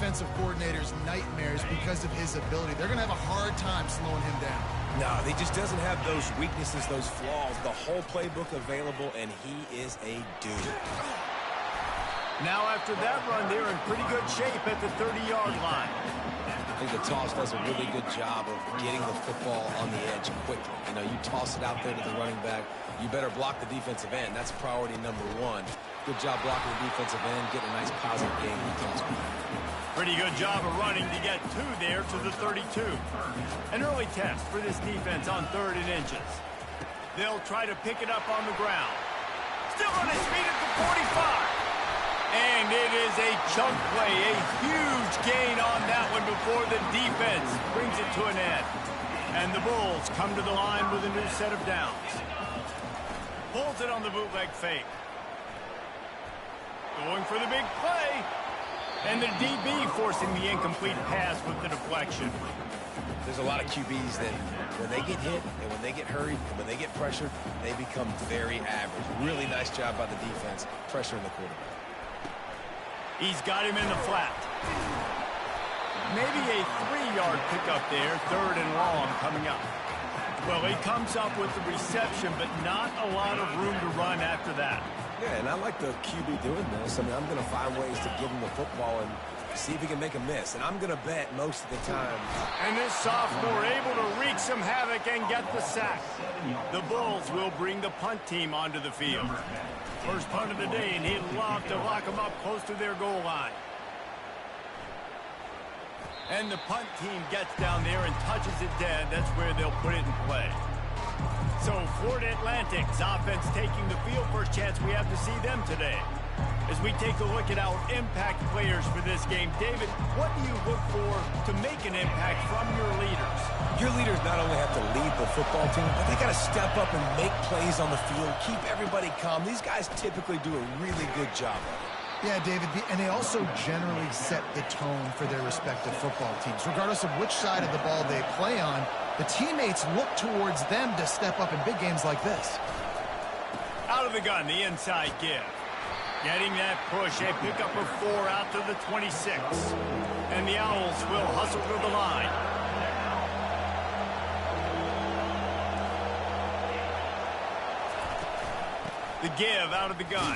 defensive coordinator's nightmares because of his ability. They're going to have a hard time slowing him down. No, he just doesn't have those weaknesses, those flaws, the whole playbook available, and he is a dude. Now after that run, they're in pretty good shape at the 30-yard line. I think the toss does a really good job of getting the football on the edge quickly. You know, you toss it out there to the running back, you better block the defensive end. That's priority number one. Good job blocking the defensive end, getting a nice positive game in the toss. Pretty good job of running to get two there to the 32. An early test for this defense on 3rd and inches. They'll try to pick it up on the ground. Still on his feet at the 45. And it is a chunk play, a huge gain on that one before the defense brings it to an end. And the Bulls come to the line with a new set of downs. Pulls it on the bootleg fake. Going for the big play. And the DB forcing the incomplete pass with the deflection. There's a lot of QBs that when they get hit and when they get hurried and when they get pressured, they become very average. Really nice job by the defense pressuring the quarterback. He's got him in the flat. Maybe a 3-yard pickup there, 3rd and long coming up. Well, he comes up with the reception, but not a lot of room to run after that. Yeah, and I like the QB doing this. I mean, I'm going to find ways to give him the football and see if he can make a miss. And I'm going to bet most of the time. And this sophomore able to wreak some havoc and get the sack. The Bulls will bring the punt team onto the field. First punt of the day, and he'd love to lock them up close to their goal line. And the punt team gets down there and touches it dead. That's where they'll put it in play. So Florida Atlantic's offense taking the field. First chance we have to see them today. As we take a look at our impact players for this game, David, what do you look for to make an impact from your leaders? Your leaders not only have to lead the football team, but they got to step up and make plays on the field, keep everybody calm. These guys typically do a really good job of it. Yeah, David, and they also generally set the tone for their respective football teams. Regardless of which side of the ball they play on, the teammates look towards them to step up in big games like this. Out of the gun, the inside give. Getting that push, a pickup of 4 out to the 26. And the Owls will hustle to the line. The give out of the gun.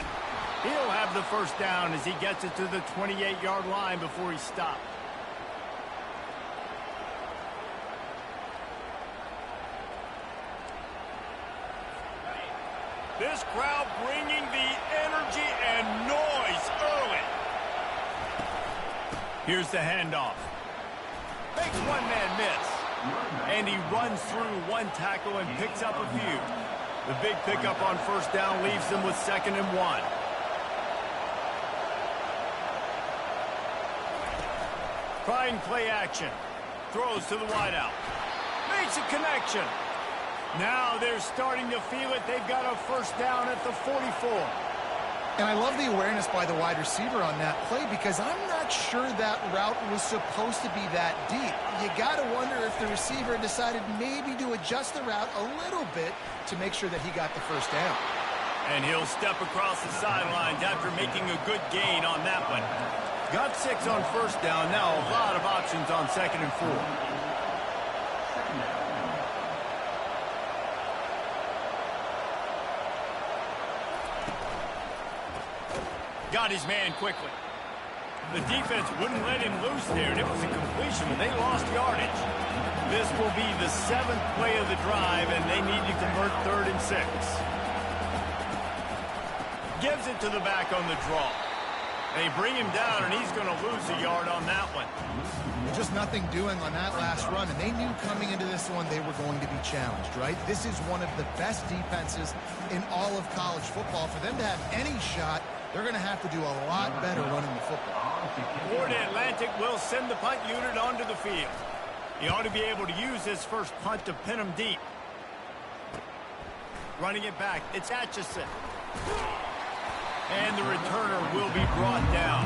He'll have the first down as he gets it to the 28-yard line before he stopped. This crowd bringing the energy and noise early. Here's the handoff. Makes one man miss. And he runs through one tackle and picks up a few. The big pickup on first down leaves them with 2nd and 1. Trying play action. Throws to the wideout. Makes a connection. Now they're starting to feel it. They've got a first down at the 44. And I love the awareness by the wide receiver on that play because I'm not sure that route was supposed to be that deep. You got to wonder if the receiver decided maybe to adjust the route a little bit to make sure that he got the first down. And he'll step across the sidelines after making a good gain on that one. Got 6 on first down. Now a lot of options on 2nd and 4. Got his man quickly. The defense wouldn't let him loose there, and it was a completion, but they lost yardage. This will be the 7th play of the drive, and they need to convert 3rd and 6. Gives it to the back on the draw. They bring him down, and he's going to lose a yard on that one. Just nothing doing on that last run, and they knew coming into this one they were going to be challenged, right? This is one of the best defenses in all of college football. For them to have any shot, they're going to have to do a lot better running the football. Florida Atlantic will send the punt unit onto the field. He ought to be able to use his first punt to pin him deep. Running it back, it's Atchison. And the returner will be brought down.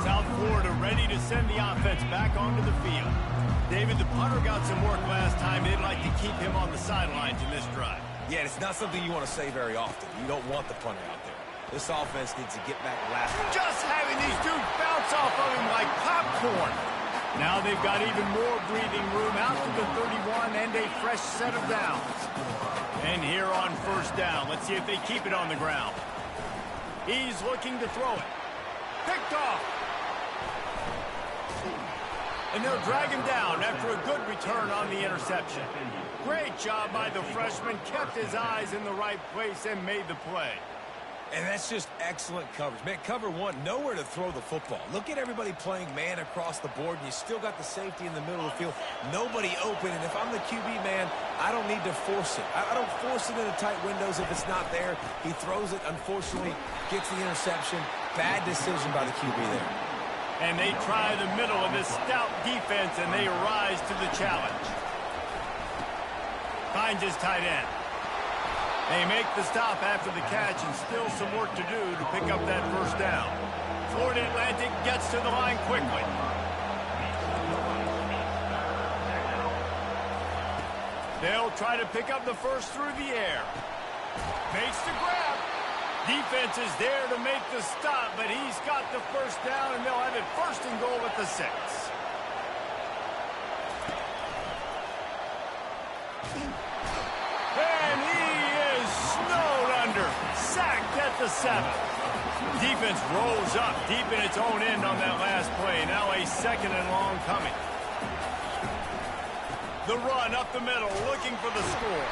South Florida ready to send the offense back onto the field. David, the punter got some work last time. They'd like to keep him on the sidelines in this drive. Yeah, it's not something you want to say very often. You don't want the punter out there. This offense needs to get back last. Just having these dudes bounce off of him like popcorn. Now they've got even more breathing room out to the 31 and a fresh set of downs. And here on first down, let's see if they keep it on the ground. He's looking to throw it. Picked off. And they'll drag him down after a good return on the interception. Great job by the freshman. Kept his eyes in the right place and made the play. And that's just excellent coverage. Man, cover one, nowhere to throw the football. Look at everybody playing man across the board, and you still got the safety in the middle of the field. Nobody open, and if I'm the QB, man, I don't need to force it. I don't force it into tight windows if it's not there. He throws it, unfortunately, gets the interception. Bad decision by the QB there. And they try the middle of this stout defense, and they rise to the challenge. Finds his tight end. They make the stop after the catch, and still some work to do to pick up that first down. Florida Atlantic gets to the line quickly. They'll try to pick up the first through the air. Makes the grab. Defense is there to make the stop, but he's got the first down, and they'll have it first and goal at the 6. And he is snowed under. Sacked at the 7. Defense rolls up deep in its own end on that last play. Now a second and long coming. The run up the middle, looking for the score.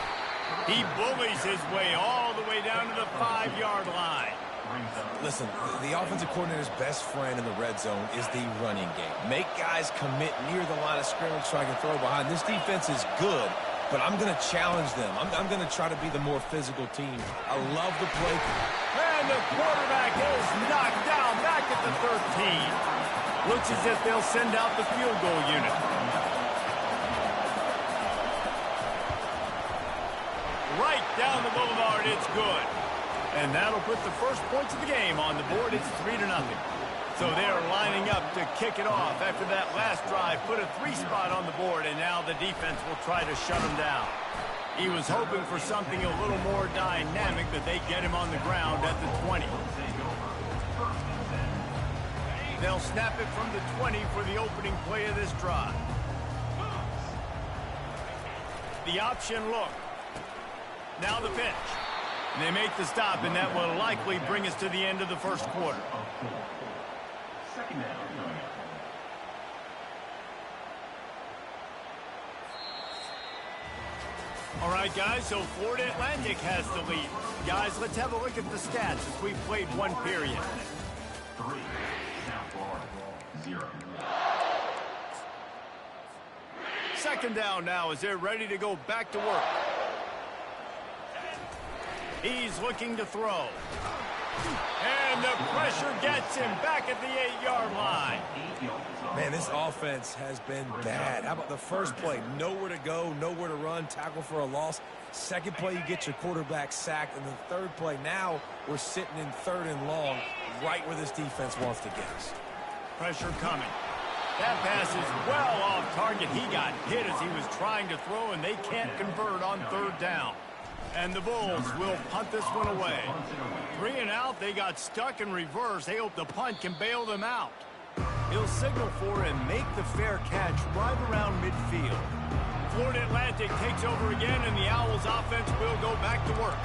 He bullies his way all the way down to the 5-yard line. Listen, the offensive coordinator's best friend in the red zone is the running game. Make guys commit near the line of scrimmage so I can throw behind. This defense is good, but I'm going to challenge them. I'm going to try to be the more physical team. I love the play. And the quarterback is knocked down back at the 13. Looks as if they'll send out the field goal unit. Right down the boulevard, it's good. And that'll put the first points of the game on the board. It's 3-0. So they're lining up to kick it off after that last drive. Put a 3 spot on the board, and now the defense will try to shut him down. He was hoping for something a little more dynamic, but they get him on the ground at the 20. They'll snap it from the 20 for the opening play of this drive. The option look. Now the pitch. And they make the stop, and that will likely bring us to the end of the first quarter. All right, guys, so Florida Atlantic has the lead. Guys, let's have a look at the stats as we've played one period. 3, South Florida, 0. Second down now as they're ready to go back to work. He's looking to throw. And the pressure gets him back at the 8-yard line. Man, this offense has been bad. How about the first play? Nowhere to go, nowhere to run, tackle for a loss. Second play, you get your quarterback sacked. And the third play, now we're sitting in 3rd and long, right where this defense wants to get us. Pressure coming. That pass is well off target. He got hit as he was trying to throw, and they can't convert on 3rd down. And the Bulls will punt this one away. 3 and out, they got stuck in reverse. They hope the punt can bail them out. He'll signal for and make the fair catch right around midfield. Florida Atlantic takes over again, and the Owls offense will go back to work.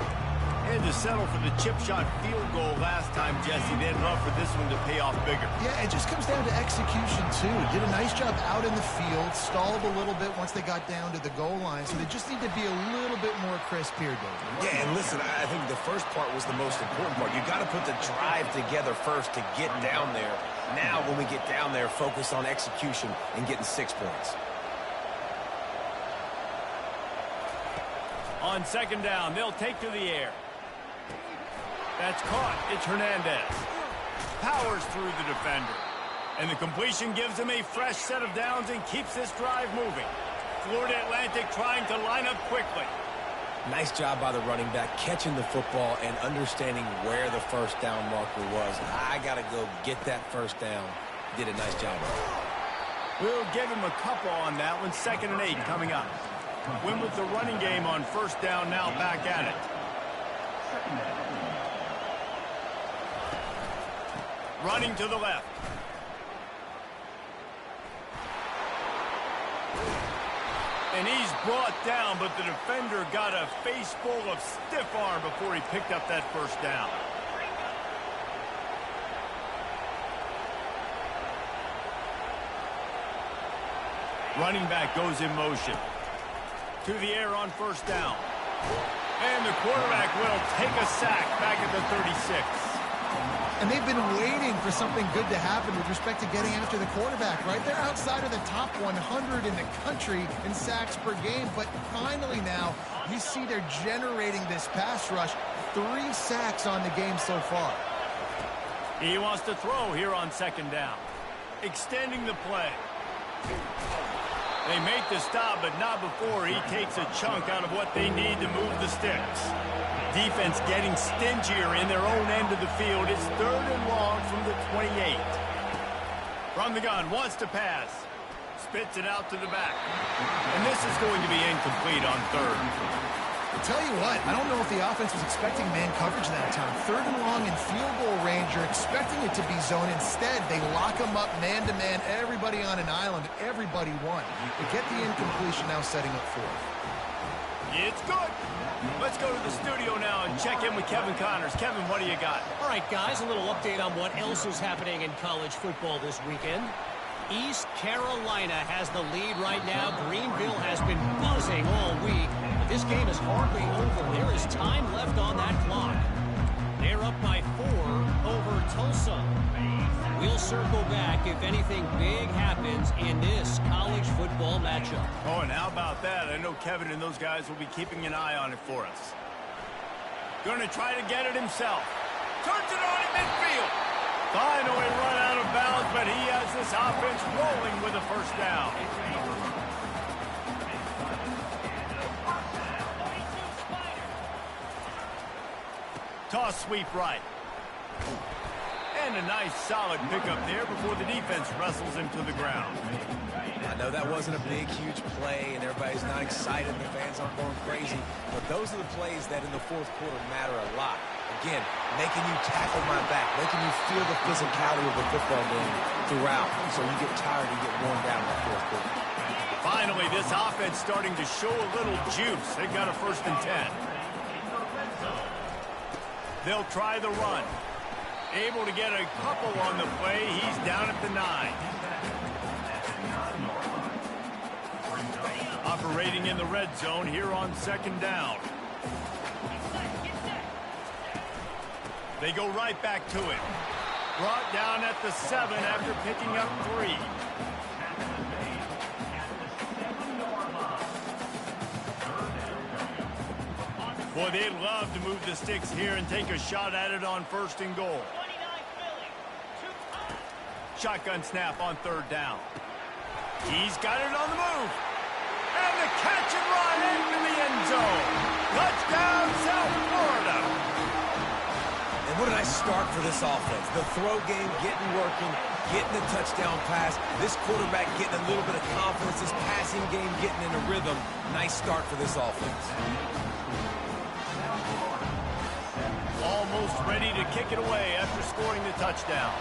They had to settle for the chip shot field goal last time, Jesse. They'd love for this one to pay off bigger. Yeah, it just comes down to execution, too. Did a nice job out in the field, stalled a little bit once they got down to the goal line, so they just need to be a little bit more crisp here, David. Yeah, and listen, I think the first part was the most important part. You got to put the drive together first to get down there. Now, when we get down there, focus on execution and getting 6 points. On second down, they'll take to the air. That's caught. It's Hernandez. Powers through the defender. And the completion gives him a fresh set of downs and keeps this drive moving. Florida Atlantic trying to line up quickly. Nice job by the running back, catching the football and understanding where the first down marker was. I got to go get that first down. Did a nice job of it. We'll give him a couple on that one. 2nd and 8 coming up. Win with the running game on first down, now back at it. Running to the left. And he's brought down, but the defender got a face full of stiff arm before he picked up that first down. Running back goes in motion. To the air on first down. And the quarterback will take a sack back at the 36. And they've been waiting for something good to happen with respect to getting after the quarterback, right? They're outside of the top 100 in the country in sacks per game, but finally now you see they're generating this pass rush. 3 sacks on the game so far. He wants to throw here on second down. Extending the play. They make the stop, but not before he takes a chunk out of what they need to move the sticks. Defense getting stingier in their own end of the field. It's 3rd and long from the 28. From the gun, wants to pass. Spits it out to the back. And this is going to be incomplete on 3rd. I'll tell you what, I don't know if the offense was expecting man coverage that time. 3rd and long in field goal range. You're expecting it to be zone. Instead, they lock them up man-to-man, everybody on an island, everybody won. They get the incompletion now setting up 4th. It's good. Let's go to the studio now and check in with Kevin Connors. Kevin, what do you got? All right, guys, a little update on what else is happening in college football this weekend. East Carolina has the lead right now. Greenville has been buzzing all week. But this game is hardly over. There is time left on that clock. They're up by 4 over Tulsa. We'll circle back if anything big happens in this college football matchup. Oh, and how about that? I know Kevin and those guys will be keeping an eye on it for us. Going to try to get it himself. Turns it on at midfield. Finally run out of bounds, but he has this offense rolling with a first down. Toss sweep right. And a nice solid pickup there before the defense wrestles him to the ground. I know that wasn't a big, huge play, and everybody's not excited. The fans aren't going crazy. But those are the plays that in the 4th quarter matter a lot. Again, making you tackle my back, making you feel the physicality of the football game throughout. So you get tired, you get worn down in the 4th quarter. Finally, this offense starting to show a little juice. They got a 1st and 10. They'll try the run. Able to get a couple on the play. He's down at the 9. Operating in the red zone here on 2nd down. They go right back to him. Brought down at the 7 after picking up 3. Boy, they'd love to move the sticks here and take a shot at it on 1st and goal. Shotgun snap on 3rd down. He's got it on the move. And the catch and run into the end zone. Touchdown, South Florida. And what a nice start for this offense. The throw game getting working, getting the touchdown pass. This quarterback getting a little bit of confidence. This passing game getting in a rhythm. Nice start for this offense. Almost ready to kick it away after scoring the touchdown.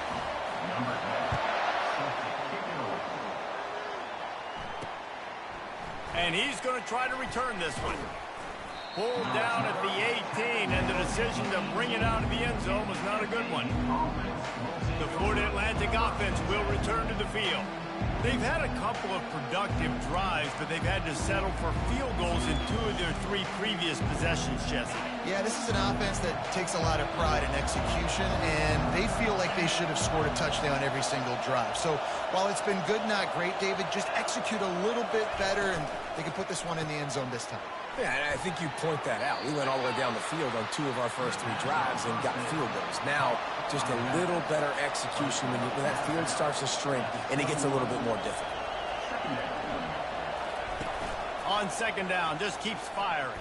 And he's going to try to return this one. Pulled down at the 18, and the decision to bring it out of the end zone was not a good one. The Florida Atlantic offense will return to the field. They've had a couple of productive drives, but they've had to settle for field goals in 2 of their 3 previous possessions, Jesse. Yeah, this is an offense that takes a lot of pride in execution, and they feel like they should have scored a touchdown every single drive. So while it's been good, not great, David, just execute a little bit better, and they can put this one in the end zone this time. Yeah, and I think you point that out. We went all the way down the field on 2 of our first 3 drives and got field goals. Now, just a little better execution when that field starts to shrink and it gets a little bit more difficult. On 2nd down, just keeps firing.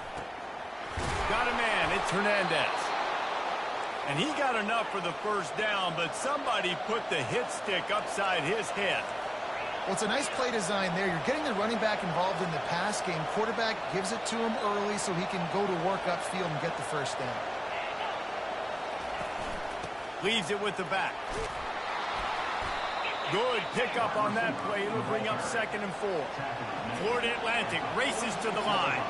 Got a man, it's Hernandez. And he got enough for the first down, but somebody put the hit stick upside his head. Well, it's a nice play design there. You're getting the running back involved in the pass game. Quarterback gives it to him early so he can go to work upfield and get the first down. Leaves it with the back. Good pickup on that play. It'll bring up 2nd and 4. Florida Atlantic races to the line.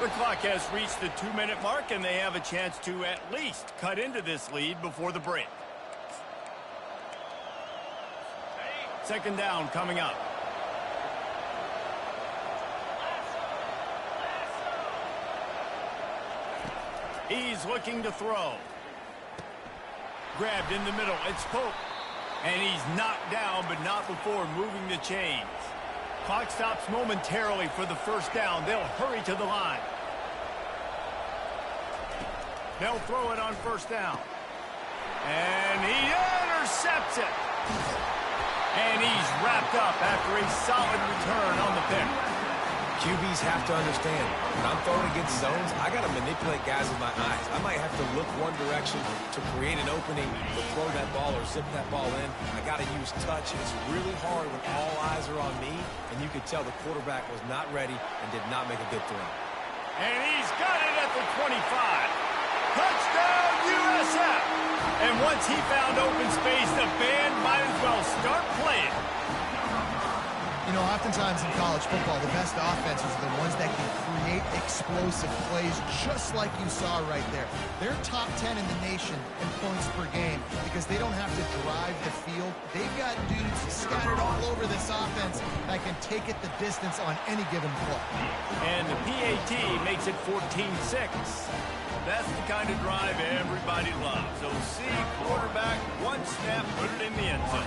The clock has reached the 2-minute mark, and they have a chance to at least cut into this lead before the break. 2nd down coming up. He's looking to throw. Grabbed in the middle. It's Pope. And he's knocked down, but not before moving the chains. Clock stops momentarily for the 1st down. They'll hurry to the line. They'll throw it on 1st down. And he intercepts it. And he's wrapped up after a solid return on the pick. QBs have to understand, when I'm throwing against zones, I got to manipulate guys with my eyes. I might have to look one direction to create an opening to throw that ball or zip that ball in. I got to use touch. It's really hard when all eyes are on me, and you could tell the quarterback was not ready and did not make a good throw. And he's got it at the 25. Touchdown, USF! And once he found open space, the band might as well start playing. You know, oftentimes in college football, the best offenses are the ones that can create explosive plays just like you saw right there. They're top 10 in the nation in points per game because they don't have to drive the field. They've got dudes scattered all over this offense that can take it the distance on any given play. And the PAT makes it 14-6. That's the kind of drive everybody loves. So see quarterback, one snap, put it in the end zone.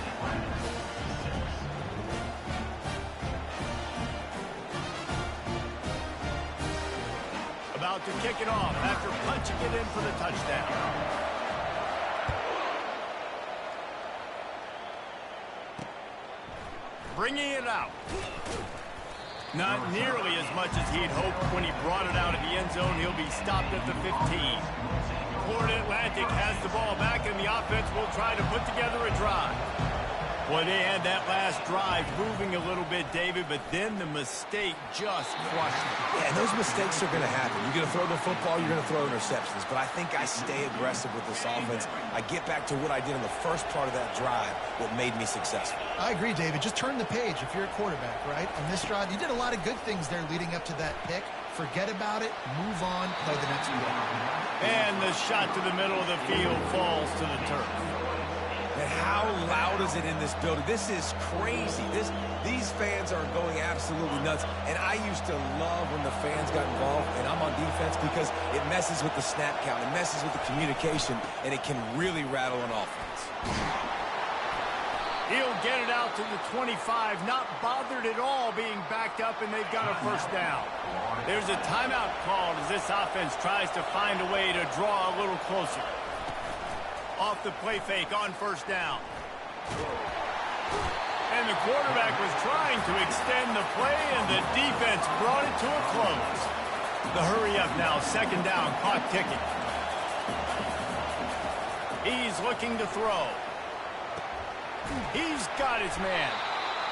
About to kick it off after punching it in for the touchdown. Bringing it out. Not nearly as much as he'd hoped when he brought it out of the end zone. He'll be stopped at the 15. Florida Atlantic has the ball back, and the offense will try to put together a drive. Boy, they had that last drive moving a little bit, David, but then the mistake just crushed them. Yeah, and those mistakes are going to happen. You're going to throw the football, you're going to throw interceptions. But I think I stay aggressive with this offense. I get back to what I did in the first part of that drive that made me successful. I agree, David. Just turn the page if you're a quarterback, right? On this drive, you did a lot of good things there leading up to that pick. Forget about it, move on, play the next play. And the shot to the middle of the field falls to the turf. And how loud is it in this building? This is crazy. These fans are going absolutely nuts. And I used to love when the fans got involved, and I'm on defense because it messes with the snap count. It messes with the communication, and it can really rattle an offense. He'll get it out to the 25, not bothered at all being backed up, and they've got a 1st down. There's a timeout called as this offense tries to find a way to draw a little closer. Off the play fake on 1st down. And the quarterback was trying to extend the play, and the defense brought it to a close. The hurry up now, 2nd down, clock ticking. He's looking to throw. He's got his man.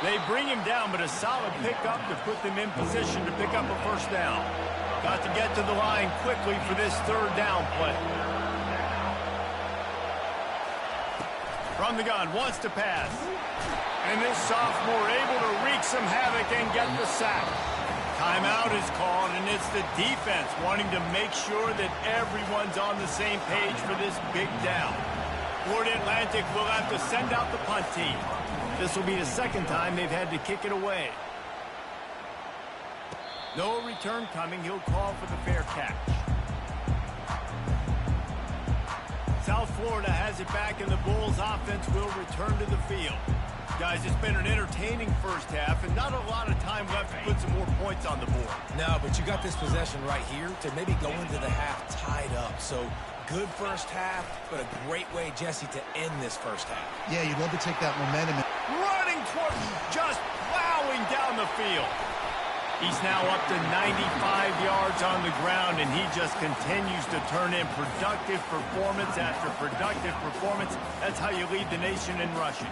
They bring him down, but a solid pickup to put them in position to pick up a 1st down. Got to get to the line quickly for this 3rd down play. From the gun, wants to pass. And this sophomore able to wreak some havoc and get the sack. Timeout is called, and it's the defense wanting to make sure that everyone's on the same page for this big down. Florida Atlantic will have to send out the punt team. This will be the 2nd time they've had to kick it away. No return coming. He'll call for the fair catch. South Florida has it back, and the Bulls offense will return to the field. Guys, it's been an entertaining 1st half, and not a lot of time left to put some more points on the board. No, but you got this possession right here to maybe go into the half tied up. So good 1st half, but a great way, Jesse, to end this 1st half. Yeah, you'd love to take that momentum. Running toward, just plowing down the field. He's now up to 95 yards on the ground, and he just continues to turn in productive performance after productive performance. That's how you lead the nation in rushing.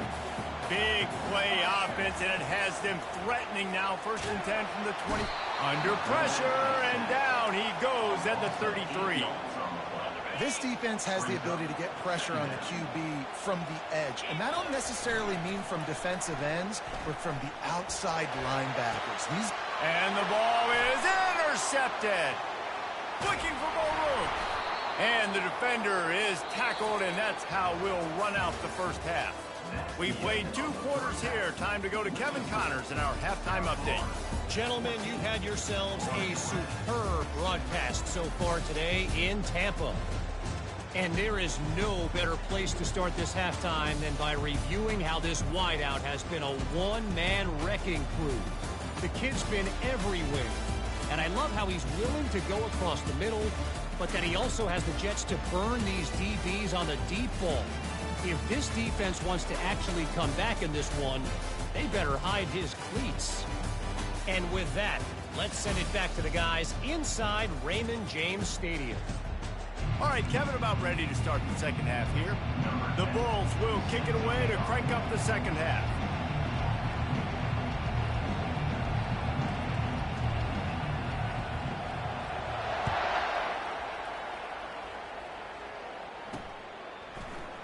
Big play offense, and it has them threatening now. 1st and 10 from the 20. Under pressure, and down he goes at the 33. This defense has the ability to get pressure on the QB from the edge. And that don't necessarily mean from defensive ends, but from the outside linebackers. And the ball is intercepted. Looking for more room. And the defender is tackled, and that's how we'll run out the first half. We've played 2 quarters here. Time to go to Kevin Connors in our halftime update. Gentlemen, you've had yourselves a superb broadcast so far today in Tampa. And there is no better place to start this halftime than by reviewing how this wideout has been a one-man wrecking crew. The kid's been everywhere. And I love how he's willing to go across the middle, but that he also has the Jets to burn these DBs on the deep ball. If this defense wants to actually come back in this one, they better hide his cleats. And with that, let's send it back to the guys inside Raymond James Stadium. All right, Kevin, about ready to start the second half here. The Bulls will kick it away to crank up the second half.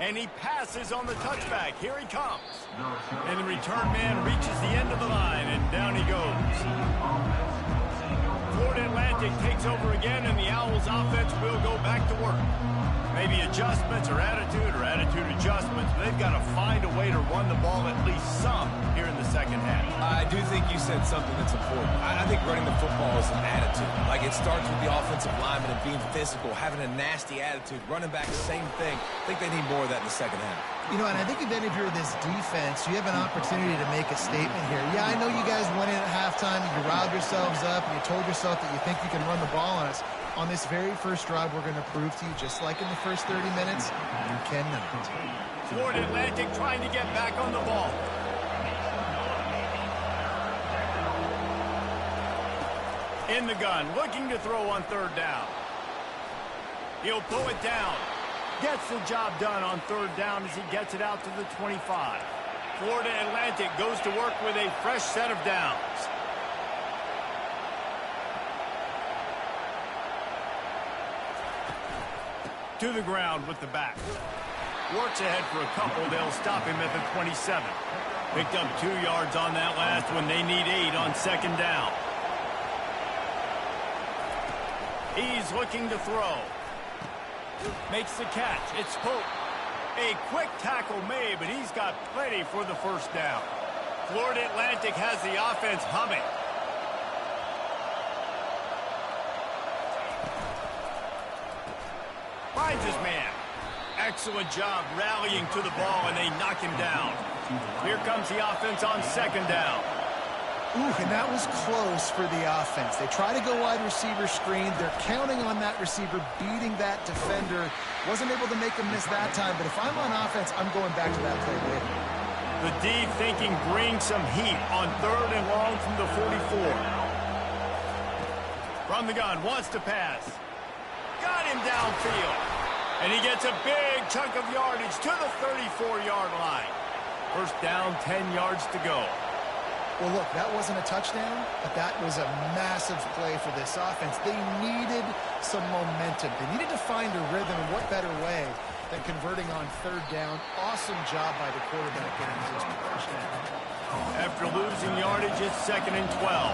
And he passes on the touchback. Here he comes. And the return man reaches the end of the line, and down he goes. Florida Atlantic takes over again, and the Owls offense will go back to work. Maybe adjustments or attitude adjustments, but they've got to find a way to run the ball at least some here in the second half. I do think you said something that's important. I think running the football is an attitude. Like, it starts with the offensive lineman and being physical, having a nasty attitude. Running back, same thing. I think they need more of that in the second half. You know, and I think if any of you are this defense, you have an opportunity to make a statement here. Yeah, I know you guys went in at halftime, and you riled yourselves up, and you told yourself that you think you can run the ball on us. On this very first drive, we're going to prove to you, just like in the first 30 minutes, you cannot. Florida Atlantic trying to get back on the ball. In the gun, looking to throw on third down. He'll pull it down. Gets the job done on third down as he gets it out to the 25. Florida Atlantic goes to work with a fresh set of downs. To the ground with the back. Works ahead for a couple. They'll stop him at the 27. Picked up 2 yards on that last one. They need 8 on second down. He's looking to throw. Makes the catch. It's Hope. A quick tackle made, but he's got plenty for the first down. Florida Atlantic has the offense humming. Finds his man. Excellent job rallying to the ball, and they knock him down. Here comes the offense on second down. Ooh, and that was close for the offense. They try to go wide receiver screen. They're counting on that receiver beating that defender. Wasn't able to make him miss that time, but if I'm on offense, I'm going back to that play later. The deep thinking brings some heat on third and long from the 44. From the gun, wants to pass. Got him downfield. And he gets a big chunk of yardage to the 34-yard line. First down, 10 yards to go. Well, look, that wasn't a touchdown, but that was a massive play for this offense. They needed some momentum. They needed to find a rhythm, and what better way than converting on third down. Awesome job by the quarterback getting his touchdown. After losing yardage, it's 2nd and 12.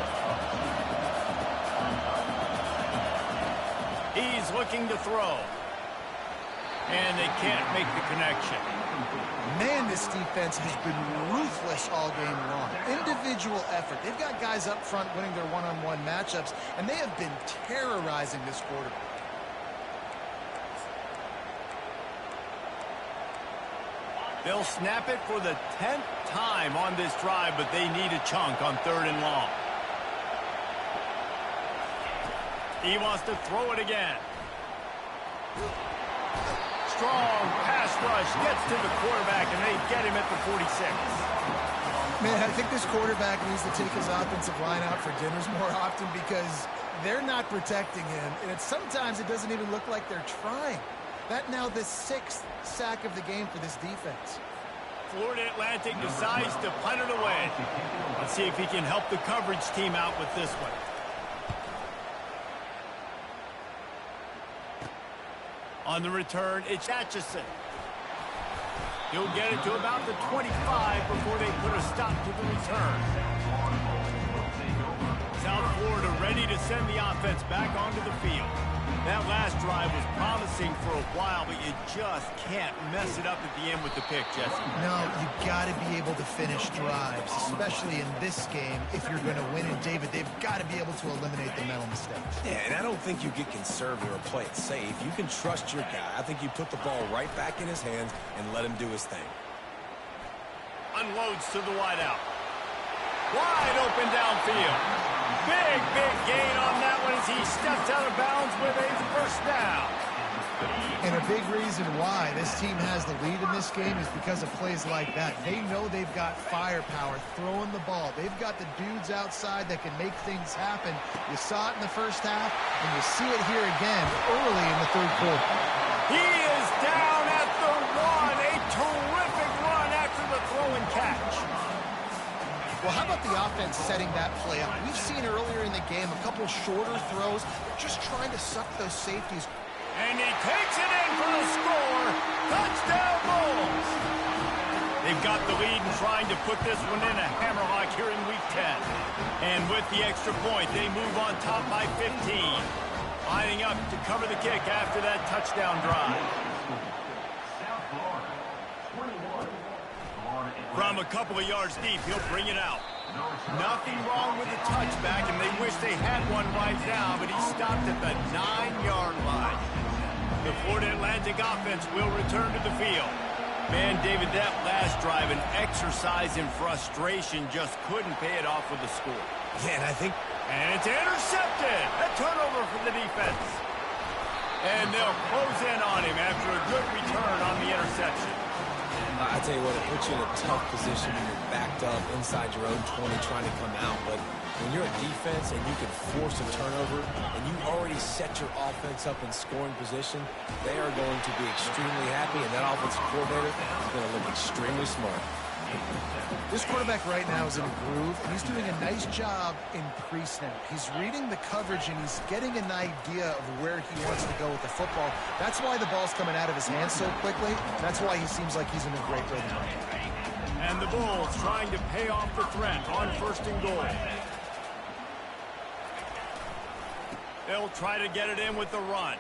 He's looking to throw. And they can't make the connection. Man, this defense has been ruthless all game long. Individual effort. They've got guys up front winning their one-on-one matchups, and they have been terrorizing this quarterback. They'll snap it for the 10th time on this drive, but they need a chunk on third and long. He wants to throw it again. Strong pass rush gets to the quarterback, and they get him at the 46. Man, I think this quarterback needs to take his offensive line out for dinners more often because they're not protecting him, and sometimes it doesn't even look like they're trying. That now the 6th sack of the game for this defense. Florida Atlantic decides to punt it away. Let's see if he can help the coverage team out with this one. On the return, it's Atchison. He'll get it to about the 25 before they put a stop to the return. South Florida ready to send the offense back onto the field. That last drive was promising for a while, but you just can't mess it up at the end with the pick, Jesse. No, you got to be able to finish drives, especially in this game if you're going to win. And, David, they've got to be able to eliminate the mental mistakes. Yeah, and I don't think you get conservative or play it safe. You can trust your guy. I think you put the ball right back in his hands and let him do his thing. Unloads to the wideout. Wide open downfield. Big gain on that one as he steps out of bounds with a first down. And a big reason why this team has the lead in this game is because of plays like that. They know they've got firepower throwing the ball. They've got the dudes outside that can make things happen. You saw it in the first half, and you see it here again early in the third quarter. He is down at the one. A terrific run after the throw and catch. Well, how about the offense setting that play up? We've seen earlier in the game a couple shorter throws. They're just trying to suck those safeties. And he takes it in for the score. Touchdown Bulls. They've got the lead and trying to put this one in a hammerlock here in Week 10. And with the extra point, they move on top by 15. Lining up to cover the kick after that touchdown drive. From a couple of yards deep, he'll bring it out. Nothing wrong with the touchback, and they wish they had one right now, but he stopped at the 9-yard line. The Florida Atlantic offense will return to the field. Man, David, that last drive, an exercise in frustration, just couldn't pay it off with the score. Yeah, and I think... And it's intercepted. A turnover for the defense. And they'll close in on him after a good return on the interception. I tell you what, it puts you in a tough position when you're backed up inside your own 20 trying to come out. But when you're a defense and you can force a turnover and you already set your offense up in scoring position, they are going to be extremely happy, and that offensive coordinator is going to look extremely smart. This quarterback right now is in a groove, and he's doing a nice job in pre-snap. He's reading the coverage, and he's getting an idea of where he wants to go with the football. That's why the ball's coming out of his hands so quickly. That's why he seems like he's in a great rhythm. And the Bulls trying to pay off the threat on 1st and goal. They'll try to get it in with the run.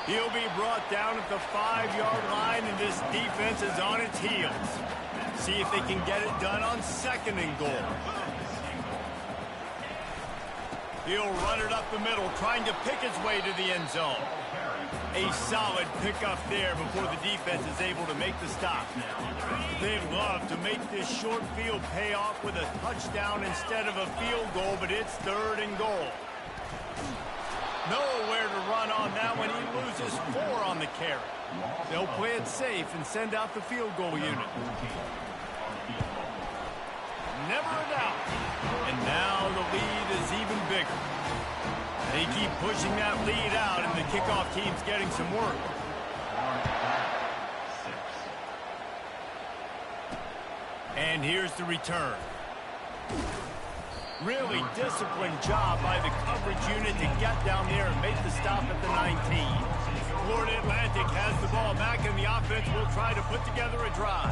He'll be brought down at the 5-yard line, and this defense is on its heels. See if they can get it done on 2nd and goal. He'll run it up the middle, trying to pick his way to the end zone. A solid pickup there before the defense is able to make the stop. They'd love to make this short field pay off with a touchdown instead of a field goal, but it's 3rd and goal. Nowhere to run on that one. He loses 4 on the carry. They'll play it safe and send out the field goal unit. Never a doubt. And now the lead is even bigger. They keep pushing that lead out, and the kickoff team's getting some work. And here's the return. Really disciplined job by the coverage unit to get down there and make the stop at the 19. Florida Atlantic has the ball back, and the offense will try to put together a drive.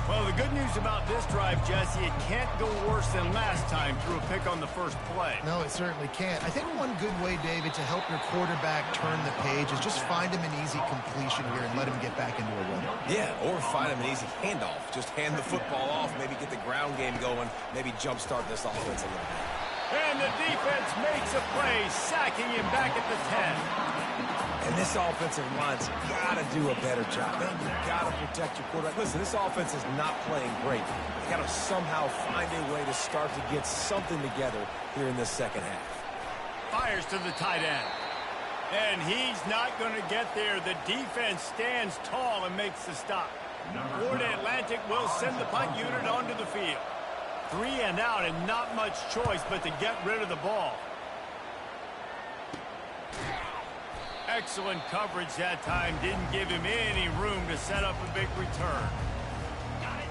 Well, the good news about this drive, Jesse, it can't go worse than last time through a pick on the first play. No, it certainly can't. I think one good way, David, to help your quarterback turn the page is just find him an easy completion here and let him get back into a rhythm. Yeah, or find him an easy handoff. Just hand the football off, maybe get the ground game going, maybe jumpstart this offense a little bit. And the defense makes a play, sacking him back at the 10. And this offensive line's got to do a better job. Man, you got to protect your quarterback. Listen, this offense is not playing great. They got to somehow find a way to start to get something together here in this second half. Fires to the tight end. And he's not going to get there. The defense stands tall and makes the stop. Florida Atlantic will send the punt unit onto the field. 3 and out, and not much choice but to get rid of the ball. Excellent coverage that time. Didn't give him any room to set up a big return.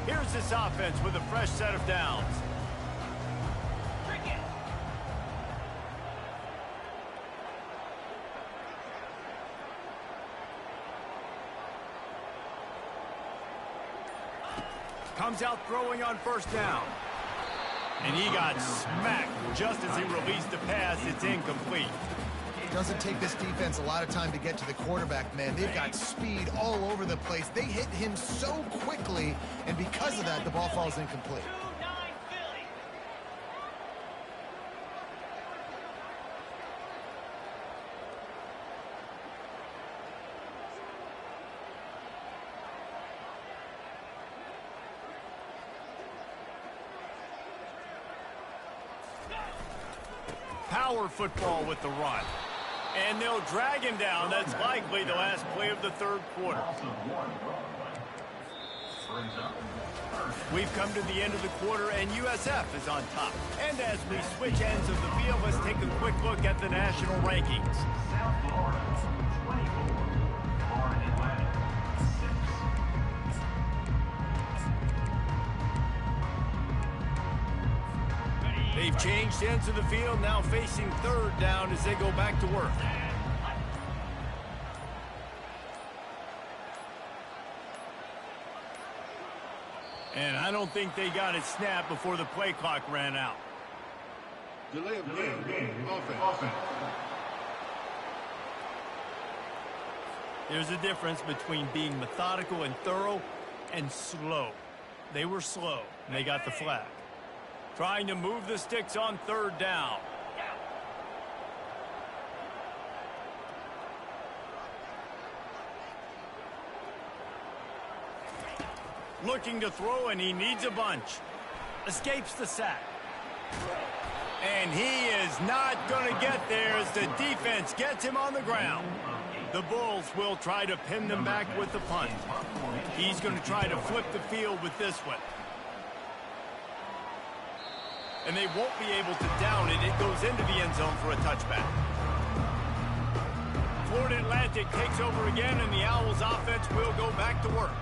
Here's this offense with a fresh set of downs. Comes out throwing on first down. And he got smacked just as he released the pass. It's incomplete. It doesn't take this defense a lot of time to get to the quarterback, man. They've got speed all over the place. They hit him so quickly, and because of that, the ball falls incomplete. Power football with the run. And they'll drag him down. That's likely the last play of the third quarter. We've come to the end of the quarter, and USF is on top. And as we switch ends of the field, let's take a quick look at the national rankings. South Florida, 24. Florida Atlantic, 6. They've changed ends of the field, now facing third down as they go back to work. And I don't think they got it snapped before the play clock ran out. Delay of game. Offense. There's a difference between being methodical and thorough and slow. They were slow, and they got the flag. Trying to move the sticks on third down. Looking to throw, and he needs a bunch. Escapes the sack. And he is not going to get there as the defense gets him on the ground. The Bulls will try to pin them back with the punt. He's going to try to flip the field with this one. And they won't be able to down it. It goes into the end zone for a touchback. Florida Atlantic takes over again, and the Owls offense will go back to work.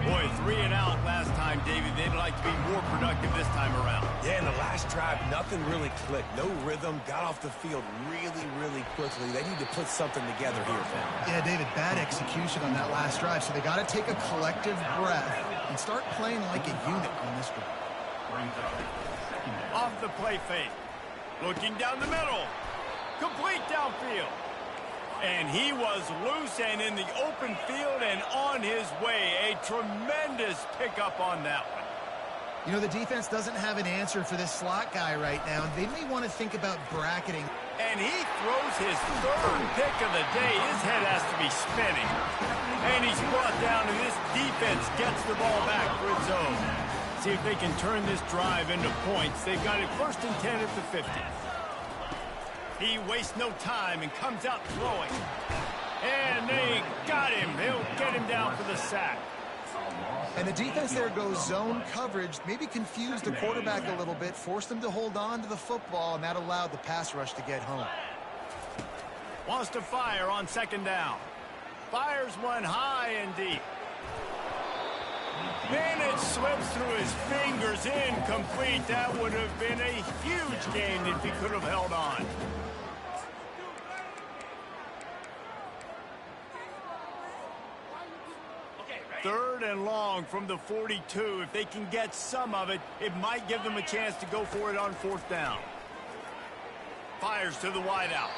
Boy, 3 and out last time, David. They'd like to be more productive this time around. Yeah, in the last drive, nothing really clicked. No rhythm. Got off the field really quickly. They need to put something together here, man. Yeah, David, bad execution on that last drive, so they got to take a collective breath and start playing like a unit on this one. Off the play fake. Looking down the middle. Complete downfield. And he was loose and in the open field and on his way. A tremendous pickup on that one. You know, the defense doesn't have an answer for this slot guy right now. They may want to think about bracketing. And he throws his third pick of the day. His head has to be spinning. And he's brought down, and this defense gets the ball back for its own. See if they can turn this drive into points. They've got it 1st and 10 at the 50. He wastes no time and comes out throwing. And they got him. They'll get him down for the sack. And the defense there goes zone coverage, maybe confused the quarterback a little bit, forced him to hold on to the football, and that allowed the pass rush to get home. Wants to fire on 2nd down. Fires one high and deep. Then it slips through his fingers, incomplete. That would have been a huge gain if he could have held on. Third and long from the 42. If they can get some of it, it might give them a chance to go for it on 4th down. Fires to the wideout.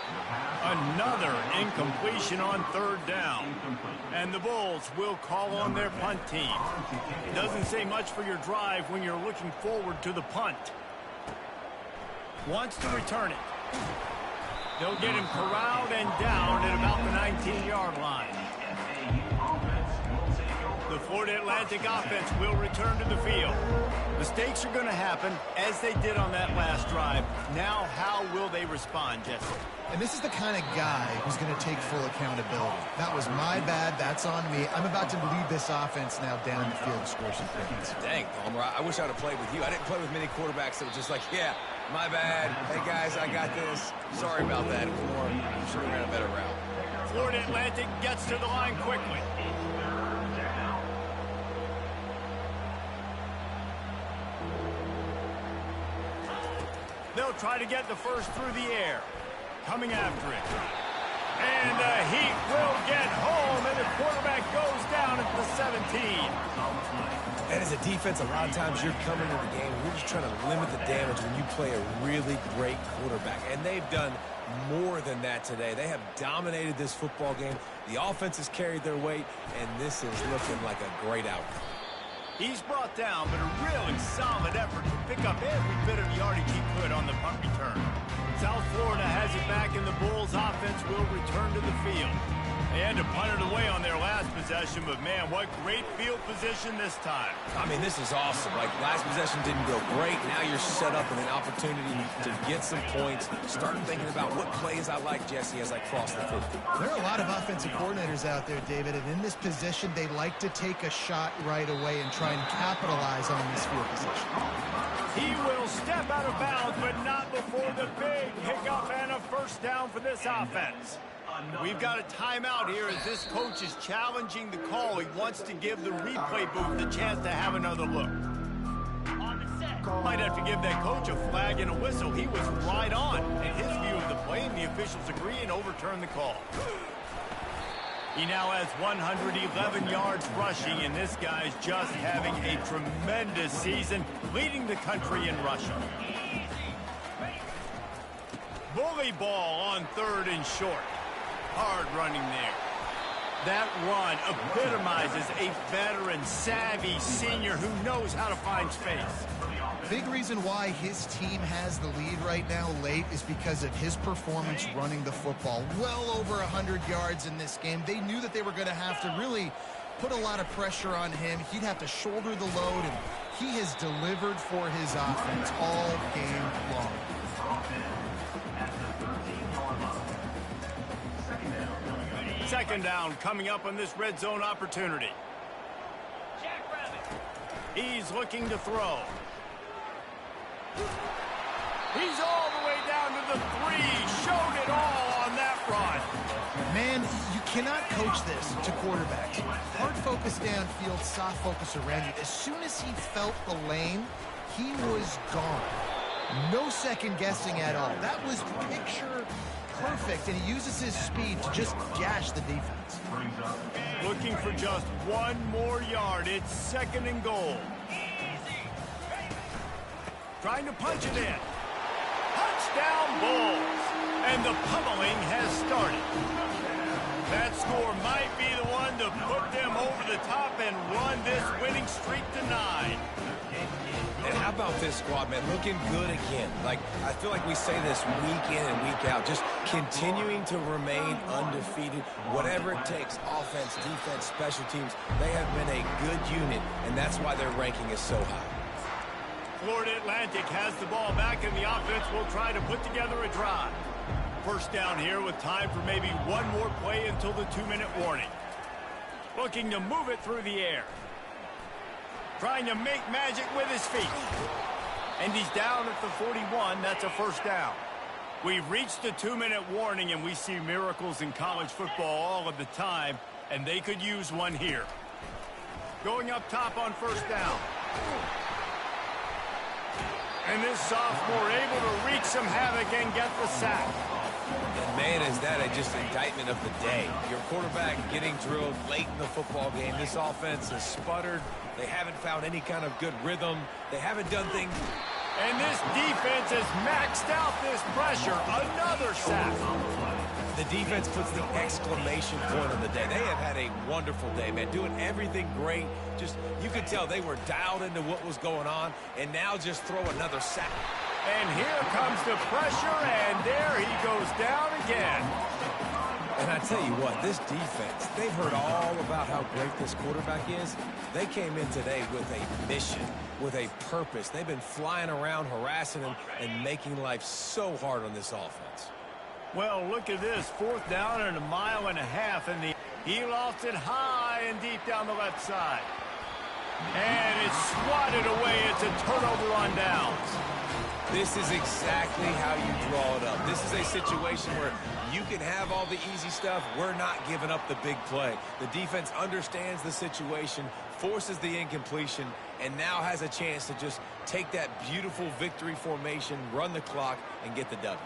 Another incompletion on 3rd down. And the Bulls will call on their punt team. Doesn't say much for your drive when you're looking forward to the punt. Wants to return it. They'll get him corralled and down at about the 19-yard line. The Florida Atlantic offense will return to the field. Mistakes are going to happen, as they did on that last drive. Now, how will they respond, Jesse? And this is the kind of guy who's going to take full accountability. That was my bad. That's on me. I'm about to lead this offense now down the field to score some points. Dang, Palmer, I wish I'd have played with you. I didn't play with many quarterbacks that were just like, yeah, my bad. Hey, guys, I got this. Sorry about that. I should have ran a better route. Florida Atlantic gets to the line quickly. They'll try to get the first through the air. Coming after it. And he will get home, and the quarterback goes down at the 17. And as a defense, a lot of times you're coming to the game and you're just trying to limit the damage when you play a really great quarterback. And they've done more than that today. They have dominated this football game. The offense has carried their weight, and this is looking like a great outcome. He's brought down, but a really solid effort to pick up every bit of yardage he could on the punt return. South Florida has it back, and the Bulls offense will return to the field. They had to punt it away on their last possession, but man, what great field position this time. I mean, this is awesome. Like, last possession didn't go great. Now you're set up in an opportunity to get some points. Start thinking about what plays I like, Jesse, as I cross the 50. There are a lot of offensive coordinators out there, David, and in this position, they like to take a shot right away and try and capitalize on this field position. He will step out of bounds, but not before the big pickup and a first down for this offense. We've got a timeout here as this coach is challenging the call. He wants to give the replay booth the chance to have another look. Might have to give that coach a flag and a whistle. He was right on in his view of the play, and the officials agree and overturn the call. He now has 111 yards rushing, and this guy's just having a tremendous season, leading the country in rushing. Bully ball on 3rd and short. Hard running there. That run epitomizes a veteran, savvy senior who knows how to find space. Big reason why his team has the lead right now late is because of his performance running the football. Well over 100 yards in this game. They knew that they were going to have to really put a lot of pressure on him. He'd have to shoulder the load, and he has delivered for his offense all game long. Second down coming up on this red zone opportunity. He's looking to throw. He's all the way down to the 3. Showed it all on that run. Man, you cannot coach this to quarterbacks. Hard focus downfield, soft focus around you. As soon as he felt the lane, he was gone. No second guessing at all. That was picture perfect, and he uses his speed to just gash the defense. Looking for just one more yard. It's 2nd and goal. Trying to punch it in. Touchdown Bulls. And the pummeling has started. That score might be the one to put them over the top and run this winning streak to 9. And how about this squad, man? Looking good again. Like, I feel like we say this week in and week out. Just continuing to remain undefeated. Whatever it takes, offense, defense, special teams, they have been a good unit, and that's why their ranking is so high. Florida Atlantic has the ball back, and the offense will try to put together a drive. First down here with time for maybe one more play until the 2-minute warning. Looking to move it through the air. Trying to make magic with his feet. And he's down at the 41. That's a first down. We've reached the 2-minute warning, and we see miracles in college football all of the time, and they could use one here. Going up top on first down. And this sophomore able to wreak some havoc and get the sack. And man, is that just indictment of the day. Your quarterback getting drilled late in the football game. This offense has sputtered. They haven't found any kind of good rhythm. They haven't done things. And this defense has maxed out this pressure. Another sack. The defense puts the exclamation point on the day. They have had a wonderful day, man. Doing everything great. Just, you could tell they were dialed into what was going on. And now just throw another sack. And here comes the pressure, and there he goes down again. And I tell you what, this defense, they've heard all about how great this quarterback is. They came in today with a mission, with a purpose. They've been flying around, harassing him, and making life so hard on this offense. Well, look at this. 4th down and 1.5 miles, and he lost it high and deep down the left side. And it's swatted away. It's a turnover on downs. This is exactly how you draw it up. This is a situation where you can have all the easy stuff. We're not giving up the big play. The defense understands the situation, forces the incompletion, and now has a chance to just take that beautiful victory formation, run the clock, and get the W.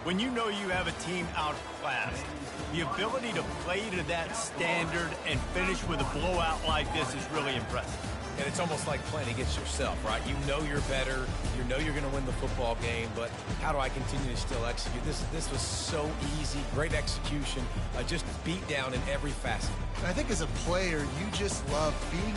When you know you have a team outclassed, the ability to play to that standard and finish with a blowout like this is really impressive. And it's almost like playing against yourself, right? You know you're better. You know you're going to win the football game, but how do I continue to still execute? This was so easy. Great execution. Just beat down in every facet. I think as a player, you just love being